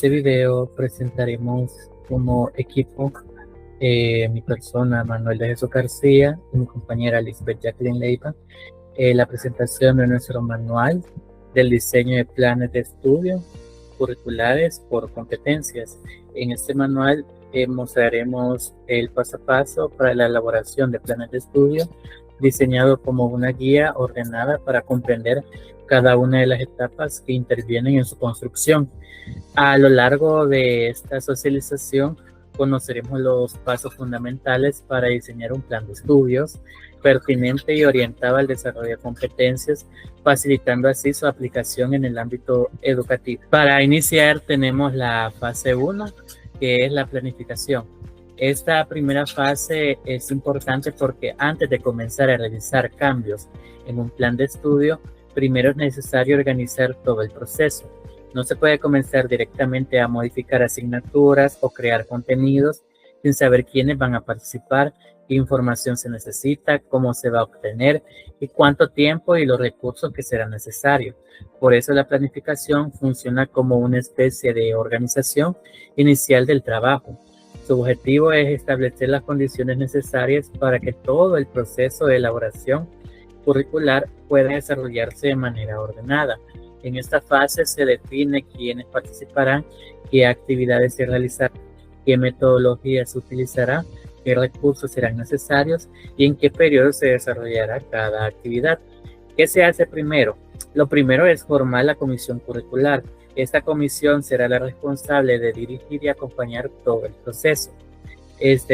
este video presentaremos como equipo mi persona Manuel de Jesús García y mi compañera Lisbeth Jacqueline Leiva, la presentación de nuestro manual del diseño de planes de estudio curriculares por competencias. En este manual mostraremos el paso a paso para la elaboración de planes de estudio diseñado como una guía ordenada para comprender cada una de las etapas que intervienen en su construcción. A lo largo de esta socialización conoceremos los pasos fundamentales para diseñar un plan de estudios pertinente y orientado al desarrollo de competencias, facilitando así su aplicación en el ámbito educativo. Para iniciar tenemos la fase 1, que es la planificación. Esta primera fase es importante porque antes de comenzar a realizar cambios en un plan de estudio, primero es necesario organizar todo el proceso. No se puede comenzar directamente a modificar asignaturas o crear contenidos sin saber quiénes van a participar, qué información se necesita, cómo se va a obtener y cuánto tiempo y los recursos que serán necesarios. Por eso la planificación funciona como una especie de organización inicial del trabajo. Su objetivo es establecer las condiciones necesarias para que todo el proceso de elaboración curricular pueda desarrollarse de manera ordenada. En esta fase se define quiénes participarán, qué actividades se realizarán, qué metodologías se utilizarán, qué recursos serán necesarios y en qué periodo se desarrollará cada actividad. ¿Qué se hace primero? Lo primero es formar la comisión curricular. Esta comisión será la responsable de dirigir y acompañar todo el proceso.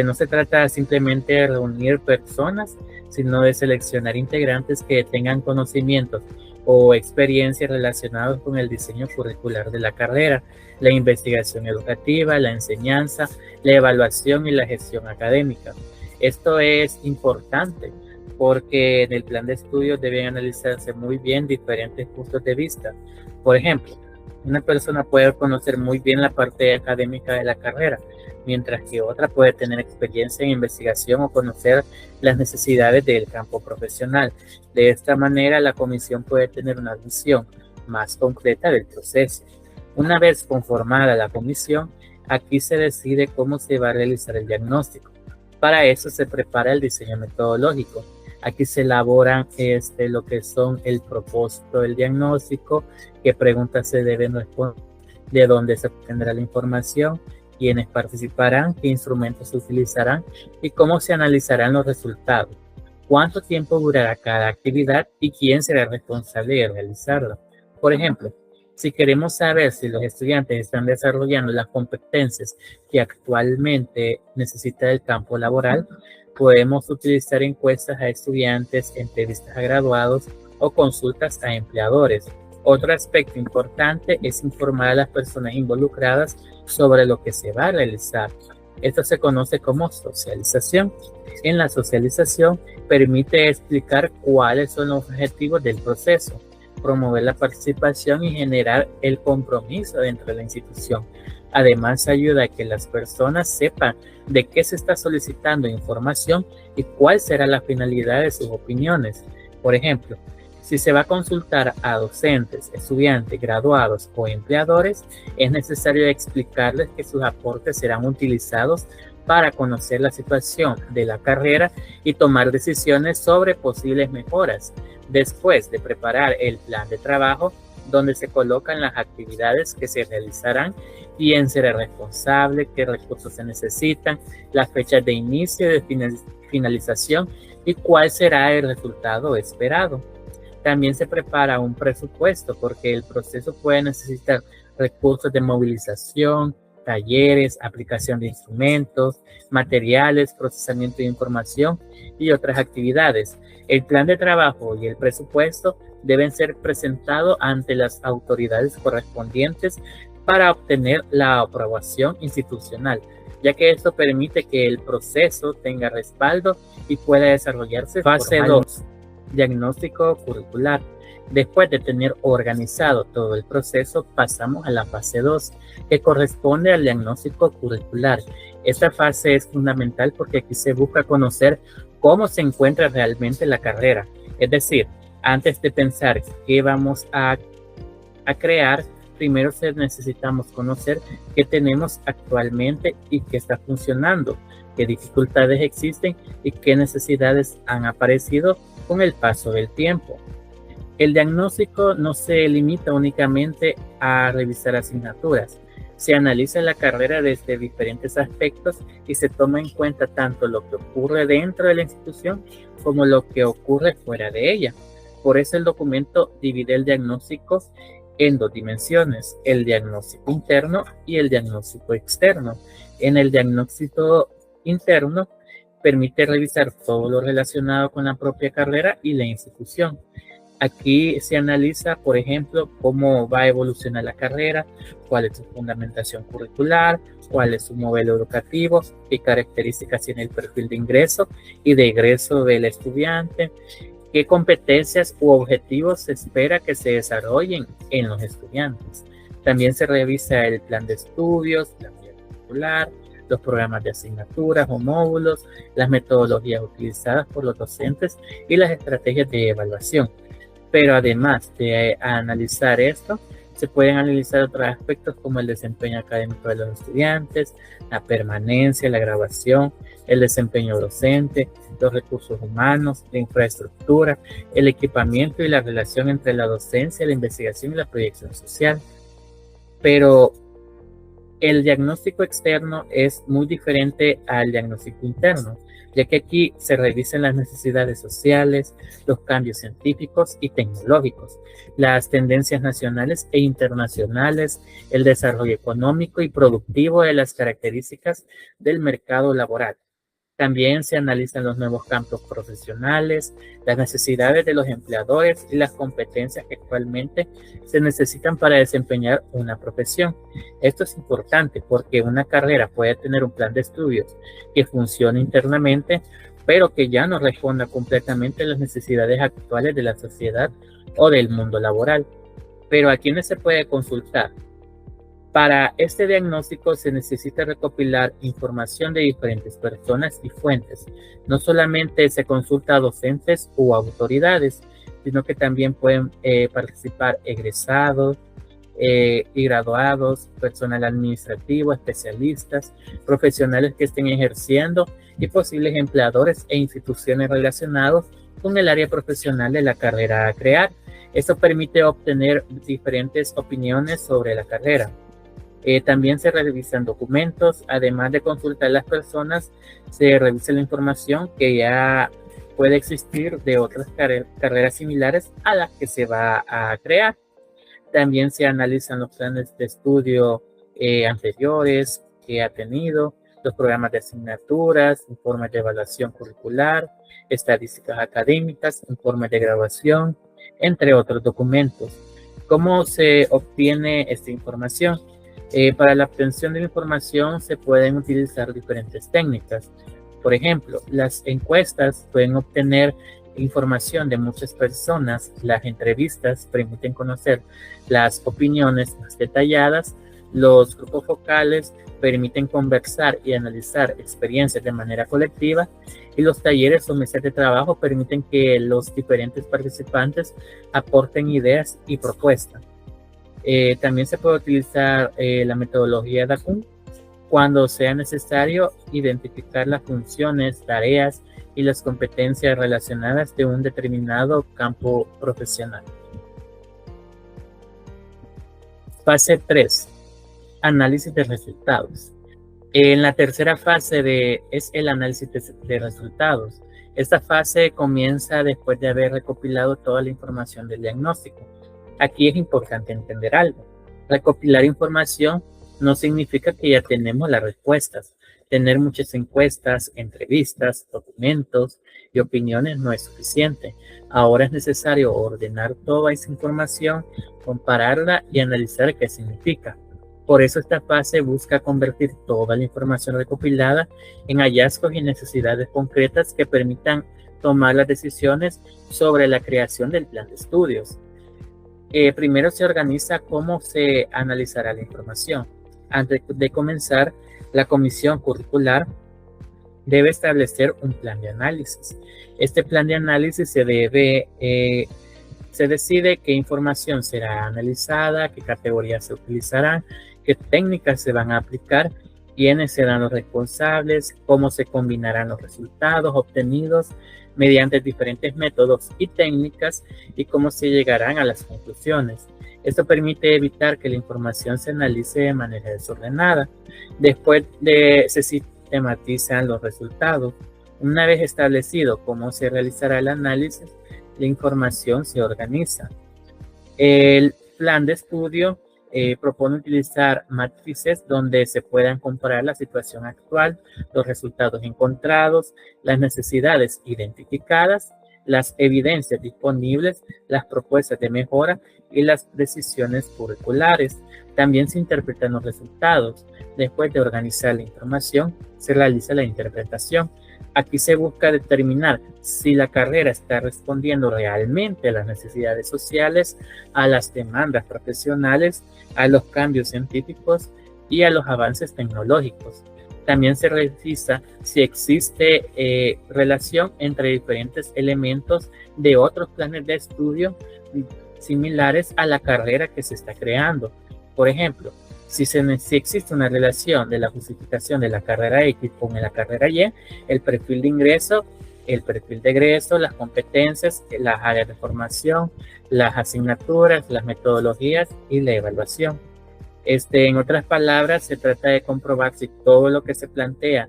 No se trata simplemente de reunir personas, sino de seleccionar integrantes que tengan conocimientos o experiencias relacionados con el diseño curricular de la carrera, la investigación educativa, la enseñanza, la evaluación y la gestión académica. Esto es importante porque en el plan de estudios deben analizarse muy bien diferentes puntos de vista. Por ejemplo, una persona puede conocer muy bien la parte académica de la carrera, mientras que otra puede tener experiencia en investigación o conocer las necesidades del campo profesional. De esta manera, la comisión puede tener una visión más completa del proceso. Una vez conformada la comisión, aquí se decide cómo se va a realizar el diagnóstico. Para eso se prepara el diseño metodológico. Aquí se elaboran lo que son el propósito del diagnóstico, qué preguntas se deben responder, de dónde se obtendrá la información, quiénes participarán, qué instrumentos se utilizarán y cómo se analizarán los resultados, cuánto tiempo durará cada actividad y quién será responsable de realizarla. Por ejemplo, si queremos saber si los estudiantes están desarrollando las competencias que actualmente necesita el campo laboral, podemos utilizar encuestas a estudiantes, entrevistas a graduados o consultas a empleadores. Otro aspecto importante es informar a las personas involucradas sobre lo que se va a realizar. Esto se conoce como socialización. En la socialización permite explicar cuáles son los objetivos del proceso, promover la participación y generar el compromiso dentro de la institución. Además, ayuda a que las personas sepan de qué se está solicitando información y cuál será la finalidad de sus opiniones. Por ejemplo, si se va a consultar a docentes, estudiantes, graduados o empleadores, es necesario explicarles que sus aportes serán utilizados para conocer la situación de la carrera y tomar decisiones sobre posibles mejoras. Después de preparar el plan de trabajo, donde se colocan las actividades que se realizarán, quién será responsable, qué recursos se necesitan, las fechas de inicio y de finalización y cuál será el resultado esperado. También se prepara un presupuesto porque el proceso puede necesitar recursos de movilización, talleres, aplicación de instrumentos, materiales, procesamiento de información y otras actividades. El plan de trabajo y el presupuesto deben ser presentados ante las autoridades correspondientes para obtener la aprobación institucional, ya que esto permite que el proceso tenga respaldo y pueda desarrollarse. Fase 2. Diagnóstico curricular. Después de tener organizado todo el proceso, pasamos a la fase 2, que corresponde al diagnóstico curricular. Esta fase es fundamental porque aquí se busca conocer cómo se encuentra realmente la carrera. Es decir, antes de pensar qué vamos a crear, primero necesitamos conocer qué tenemos actualmente y qué está funcionando, qué dificultades existen y qué necesidades han aparecido con el paso del tiempo. El diagnóstico no se limita únicamente a revisar asignaturas. Se analiza la carrera desde diferentes aspectos y se toma en cuenta tanto lo que ocurre dentro de la institución como lo que ocurre fuera de ella. Por eso el documento divide el diagnóstico en dos dimensiones, el diagnóstico interno y el diagnóstico externo. En el diagnóstico interno permite revisar todo lo relacionado con la propia carrera y la institución. Aquí se analiza, por ejemplo, cómo va a evolucionar la carrera, cuál es su fundamentación curricular, cuál es su modelo educativo, qué características tiene el perfil de ingreso y de egreso del estudiante, qué competencias u objetivos se espera que se desarrollen en los estudiantes. También se revisa el plan de estudios, la guía curricular, los programas de asignaturas o módulos, las metodologías utilizadas por los docentes y las estrategias de evaluación. Pero además de analizar esto, se pueden analizar otros aspectos como el desempeño académico de los estudiantes, la permanencia, la graduación, el desempeño docente, los recursos humanos, la infraestructura, el equipamiento y la relación entre la docencia, la investigación y la proyección social. Pero el diagnóstico externo es muy diferente al diagnóstico interno, ya que aquí se revisan las necesidades sociales, los cambios científicos y tecnológicos, las tendencias nacionales e internacionales, el desarrollo económico y productivo de las características del mercado laboral. También se analizan los nuevos campos profesionales, las necesidades de los empleadores y las competencias que actualmente se necesitan para desempeñar una profesión. Esto es importante porque una carrera puede tener un plan de estudios que funcione internamente, pero que ya no responda completamente a las necesidades actuales de la sociedad o del mundo laboral. Pero ¿a quiénes se puede consultar? Para este diagnóstico se necesita recopilar información de diferentes personas y fuentes. No solamente se consulta a docentes o autoridades, sino que también pueden participar egresados y graduados, personal administrativo, especialistas, profesionales que estén ejerciendo y posibles empleadores e instituciones relacionados con el área profesional de la carrera a crear. Esto permite obtener diferentes opiniones sobre la carrera. También se revisan documentos, además de consultar a las personas, se revisa la información que ya puede existir de otras carreras similares a las que se va a crear. También se analizan los planes de estudio anteriores que ha tenido, los programas de asignaturas, informes de evaluación curricular, estadísticas académicas, informes de graduación, entre otros documentos. ¿Cómo se obtiene esta información? Para la obtención de la información se pueden utilizar diferentes técnicas. Por ejemplo, las encuestas pueden obtener información de muchas personas. Las entrevistas permiten conocer las opiniones más detalladas. Los grupos focales permiten conversar y analizar experiencias de manera colectiva. Y los talleres o mesas de trabajo permiten que los diferentes participantes aporten ideas y propuestas. También se puede utilizar la metodología DACUM cuando sea necesario identificar las funciones, tareas y las competencias relacionadas de un determinado campo profesional. Fase 3. Análisis de resultados. En la tercera fase es el análisis de resultados. Esta fase comienza después de haber recopilado toda la información del diagnóstico. Aquí es importante entender algo. Recopilar información no significa que ya tenemos las respuestas. Tener muchas encuestas, entrevistas, documentos y opiniones no es suficiente. Ahora es necesario ordenar toda esa información, compararla y analizar qué significa. Por eso esta fase busca convertir toda la información recopilada en hallazgos y necesidades concretas que permitan tomar las decisiones sobre la creación del plan de estudios. Primero se organiza cómo se analizará la información. Antes de comenzar, la comisión curricular debe establecer un plan de análisis. Este plan de análisis se debe Se decide qué información será analizada, qué categorías se utilizarán, qué técnicas se van a aplicar, quiénes serán los responsables, cómo se combinarán los resultados obtenidos mediante diferentes métodos y técnicas y cómo se llegarán a las conclusiones. Esto permite evitar que la información se analice de manera desordenada. Después se sistematizan los resultados. Una vez establecido cómo se realizará el análisis, la información se organiza. El plan de estudio propone utilizar matrices donde se puedan comparar la situación actual, los resultados encontrados, las necesidades identificadas, las evidencias disponibles, las propuestas de mejora y las decisiones curriculares. También se interpretan los resultados. Después de organizar la información, se realiza la interpretación. Aquí se busca determinar si la carrera está respondiendo realmente a las necesidades sociales, a las demandas profesionales, a los cambios científicos y a los avances tecnológicos. También se revisa si existe relación entre diferentes elementos de otros planes de estudio similares a la carrera que se está creando. Por ejemplo, si existe una relación de la justificación de la carrera X con la carrera Y, el perfil de ingreso, el perfil de egreso, las competencias, las áreas de formación, las asignaturas, las metodologías y la evaluación. En otras palabras, se trata de comprobar si todo lo que se plantea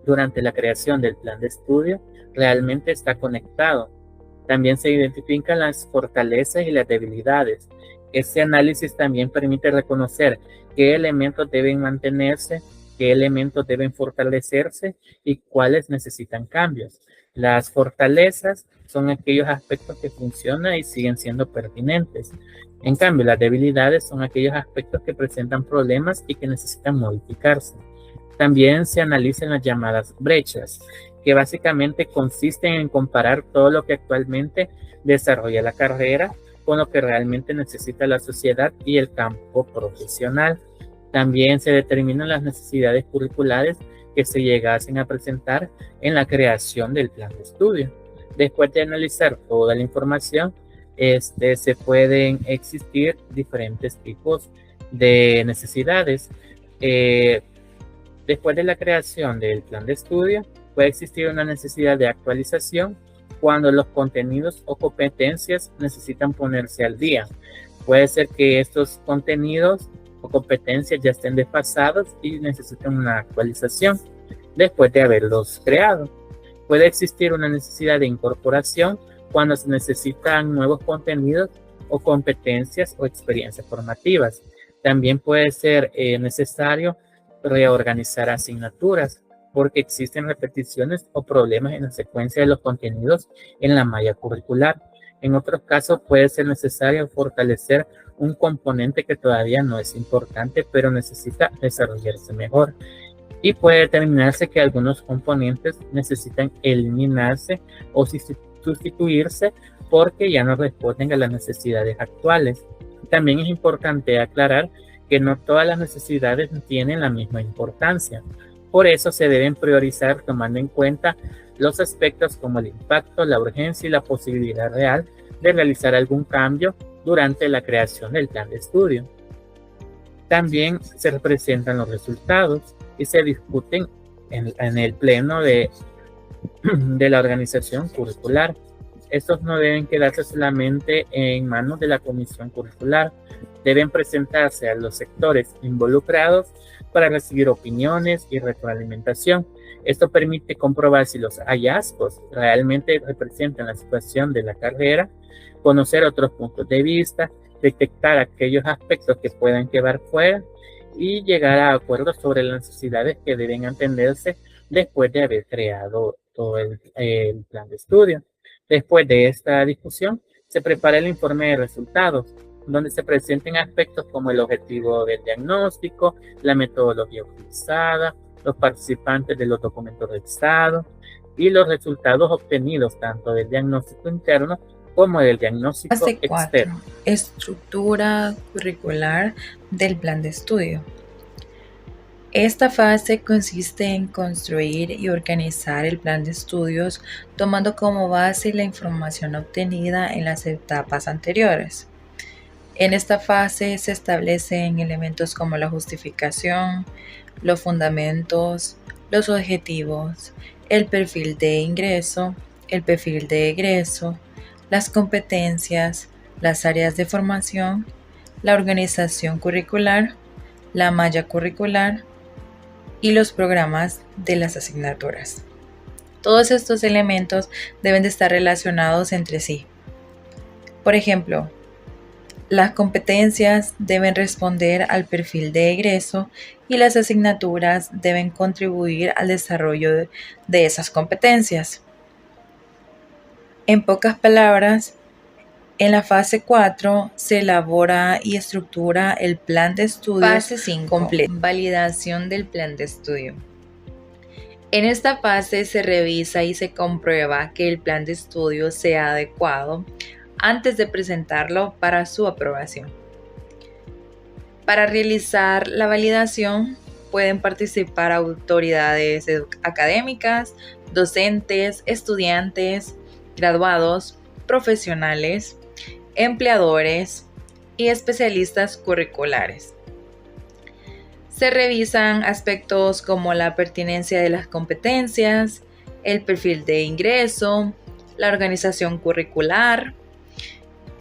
durante la creación del plan de estudio realmente está conectado. También se identifican las fortalezas y las debilidades. Este análisis también permite reconocer qué elementos deben mantenerse, qué elementos deben fortalecerse y cuáles necesitan cambios. Las fortalezas son aquellos aspectos que funcionan y siguen siendo pertinentes. En cambio, las debilidades son aquellos aspectos que presentan problemas y que necesitan modificarse. También se analizan las llamadas brechas, que básicamente consisten en comparar todo lo que actualmente desarrolla la carrera con lo que realmente necesita la sociedad y el campo profesional. También se determinan las necesidades curriculares que se llegasen a presentar en la creación del plan de estudio. Después de analizar toda la información, se pueden existir diferentes tipos de necesidades. Después de la creación del plan de estudio, puede existir una necesidad de actualización cuando los contenidos o competencias necesitan ponerse al día. Puede ser que estos contenidos o competencias ya estén desfasados y necesitan una actualización después de haberlos creado. Puede existir una necesidad de incorporación cuando se necesitan nuevos contenidos o competencias o experiencias formativas. También puede ser necesario reorganizar asignaturas porque existen repeticiones o problemas en la secuencia de los contenidos en la malla curricular. En otros casos puede ser necesario fortalecer un componente que todavía no es importante, pero necesita desarrollarse mejor. Y puede determinarse que algunos componentes necesitan eliminarse o sustituirse porque ya no responden a las necesidades actuales. También es importante aclarar que no todas las necesidades tienen la misma importancia. Por eso se deben priorizar tomando en cuenta los aspectos como el impacto, la urgencia y la posibilidad real de realizar algún cambio durante la creación del plan de estudio. También se representan los resultados y se discuten en el pleno de la organización curricular. Estos no deben quedarse solamente en manos de la comisión curricular, deben presentarse a los sectores involucrados para recibir opiniones y retroalimentación. Esto permite comprobar si los hallazgos realmente representan la situación de la carrera, conocer otros puntos de vista, detectar aquellos aspectos que puedan quedar fuera y llegar a acuerdos sobre las necesidades que deben atenderse después de haber creado todo el plan de estudio. Después de esta discusión, se prepara el informe de resultados, donde se presenten aspectos como el objetivo del diagnóstico, la metodología utilizada, los participantes de los documentos revisados y los resultados obtenidos tanto del diagnóstico interno como del diagnóstico externo. Estructura curricular del plan de estudio. Esta fase consiste en construir y organizar el plan de estudios tomando como base la información obtenida en las etapas anteriores. En esta fase se establecen elementos como la justificación, los fundamentos, los objetivos, el perfil de ingreso, el perfil de egreso, las competencias, las áreas de formación, la organización curricular, la malla curricular y los programas de las asignaturas. Todos estos elementos deben de estar relacionados entre sí. Por ejemplo, las competencias deben responder al perfil de egreso y las asignaturas deben contribuir al desarrollo de esas competencias. En pocas palabras, en la fase 4 se elabora y estructura el plan de estudio. Fase 5. Completo. Validación del plan de estudio. En esta fase se revisa y se comprueba que el plan de estudio sea adecuado antes de presentarlo para su aprobación. Para realizar la validación pueden participar autoridades académicas, docentes, estudiantes, graduados, profesionales, empleadores y especialistas curriculares. Se revisan aspectos como la pertinencia de las competencias, el perfil de ingreso, la organización curricular,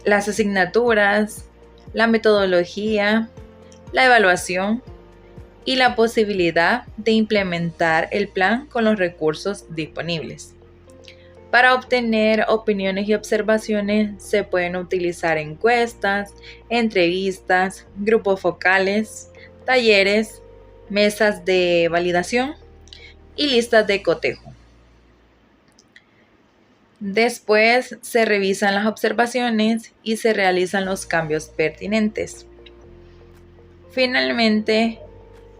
las asignaturas, la metodología, la evaluación y la posibilidad de implementar el plan con los recursos disponibles. Para obtener opiniones y observaciones se pueden utilizar encuestas, entrevistas, grupos focales, talleres, mesas de validación y listas de cotejo. Después se revisan las observaciones y se realizan los cambios pertinentes. Finalmente,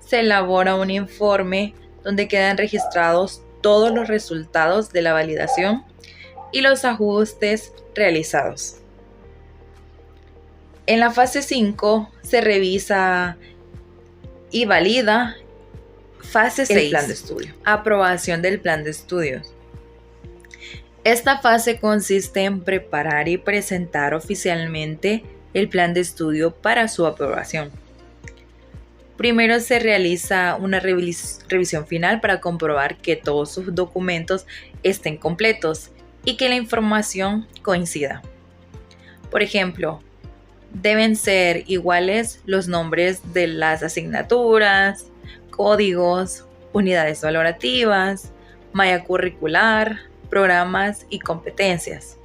se elabora un informe donde quedan registrados todos los resultados de la validación y los ajustes realizados. En la fase 5 se revisa y valida. Fase 6. El plan de estudio. Aprobación del plan de estudios. Esta fase consiste en preparar y presentar oficialmente el plan de estudio para su aprobación. Primero se realiza una revisión final para comprobar que todos sus documentos estén completos y que la información coincida. Por ejemplo, deben ser iguales los nombres de las asignaturas, códigos, unidades valorativas, malla curricular, programas y competencias.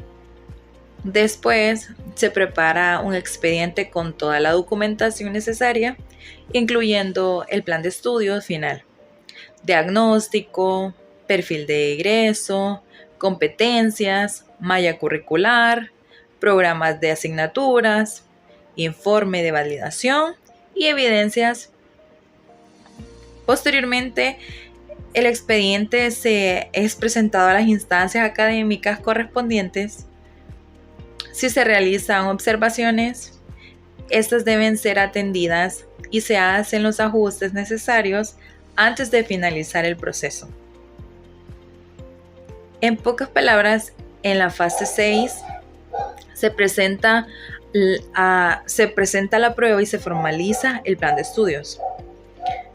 Después se prepara un expediente con toda la documentación necesaria, incluyendo el plan de estudios final, diagnóstico, perfil de egreso, competencias, malla curricular, programas de asignaturas, informe de validación y evidencias. Posteriormente, el expediente es presentado a las instancias académicas correspondientes. Si se realizan observaciones, estas deben ser atendidas y se hacen los ajustes necesarios antes de finalizar el proceso. En pocas palabras, en la fase 6 se presenta la prueba y se formaliza el plan de estudios.